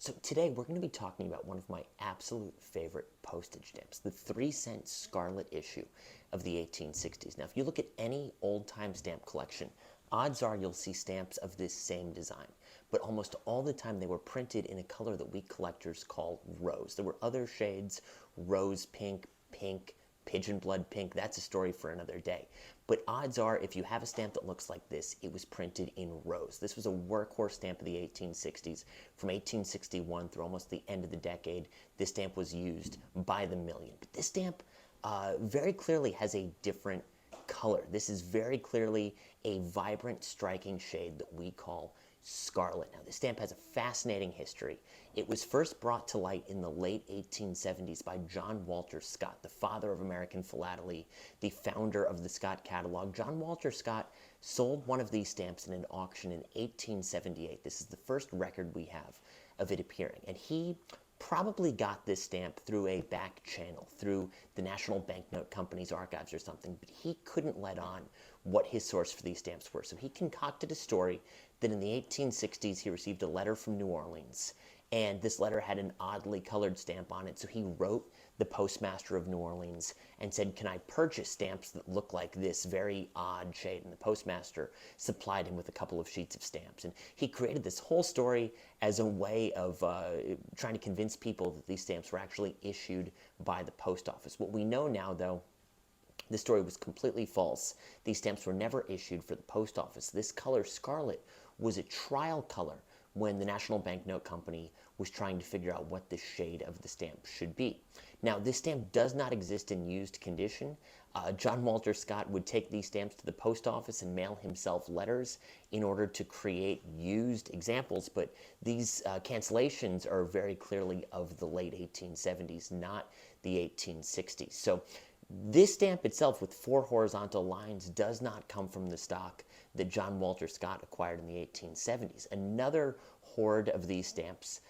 So today we're going to be talking about one of my absolute favorite postage stamps, the 3-cent Scarlet issue of the 1860s. Now, if you look at any old-time stamp collection, odds are you'll see stamps of this same design. But almost all the time they were printed in a color that we collectors call rose. There were other shades, rose pink, pink, pigeon blood pink. That's a story for another day. But odds are, if you have a stamp that looks like this, it was printed in rose. This was a workhorse stamp of the 1860s. From 1861 through almost the end of the decade, this stamp was used by the million. But this stamp very clearly has a different color. This is very clearly a vibrant, striking shade that we call Scarlet. Now, this stamp has a fascinating history. It was first brought to light in the late 1870s by John Walter Scott, the father of American philately, the founder of the Scott catalog. John Walter Scott sold one of these stamps in an auction in 1878. This is the first record we have of it appearing. And he probably got this stamp through a back channel, through the National Banknote Company's archives or something, but he couldn't let on what his source for these stamps were. So he concocted a story that in the 1860s he received a letter from New Orleans, and this letter had an oddly colored stamp on it, so he wrote the postmaster of New Orleans and said, "Can I purchase stamps that look like this very odd shade?" And the postmaster supplied him with a couple of sheets of stamps. And he created this whole story as a way of trying to convince people that these stamps were actually issued by the post office. What we know now, though, the story was completely false. These stamps were never issued for the post office. This color, Scarlet, was a trial color when the National Banknote Company was trying to figure out what the shade of the stamp should be. Now, this stamp does not exist in used condition. John Walter Scott would take these stamps to the post office and mail himself letters in order to create used examples, but these cancellations are very clearly of the late 1870s, not the 1860s. So this stamp itself with 4 horizontal lines does not come from the stock that John Walter Scott acquired in the 1870s. Another horde of these stamps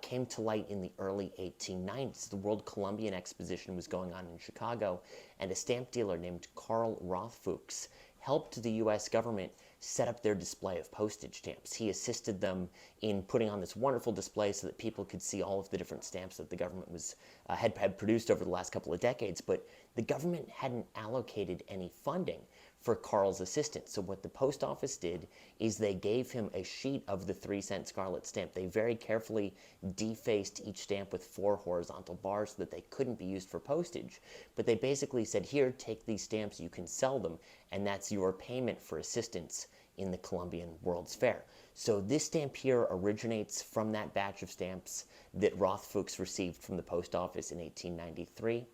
came to light in the early 1890s. The World Columbian Exposition was going on in Chicago, and a stamp dealer named Carl Rothfuchs helped the U.S. government set up their display of postage stamps. He assisted them in putting on this wonderful display so that people could see all of the different stamps that the government was had produced over the last couple of decades. But the government hadn't allocated any funding for Carl's assistance. So what the post office did is they gave him a sheet of the 3-cent Scarlet stamp. They very carefully defaced each stamp with 4 horizontal bars so that they couldn't be used for postage. But they basically said, "Here, take these stamps, you can sell them, and that's your payment for assistance in the Columbian World's Fair." So this stamp here originates from that batch of stamps that Rothfuchs received from the post office in 1893.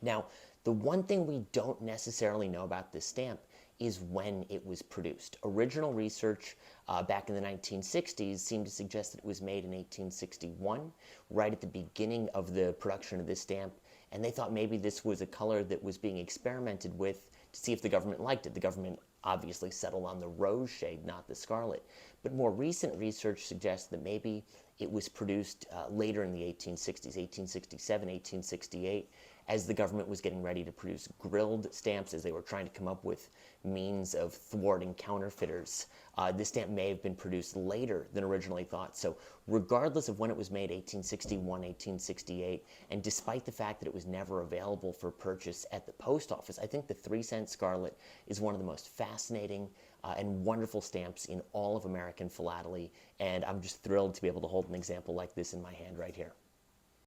Now, the one thing we don't necessarily know about this stamp is when it was produced. Original research back in the 1960s seemed to suggest that it was made in 1861, right at the beginning of the production of this stamp, and they thought maybe this was a color that was being experimented with to see if the government liked it. The government obviously settled on the rose shade, not the scarlet. But more recent research suggests that maybe it was produced later in the 1860s, 1867, 1868, as the government was getting ready to produce grilled stamps, as they were trying to come up with means of thwarting counterfeiters. This stamp may have been produced later than originally thought. So regardless of when it was made, 1861, 1868, and despite the fact that it was never available for purchase at the post office, I think the 3-cent Scarlet is one of the most fascinating and wonderful stamps in all of American philately, and I'm just thrilled to be able to hold an example like this in my hand right here.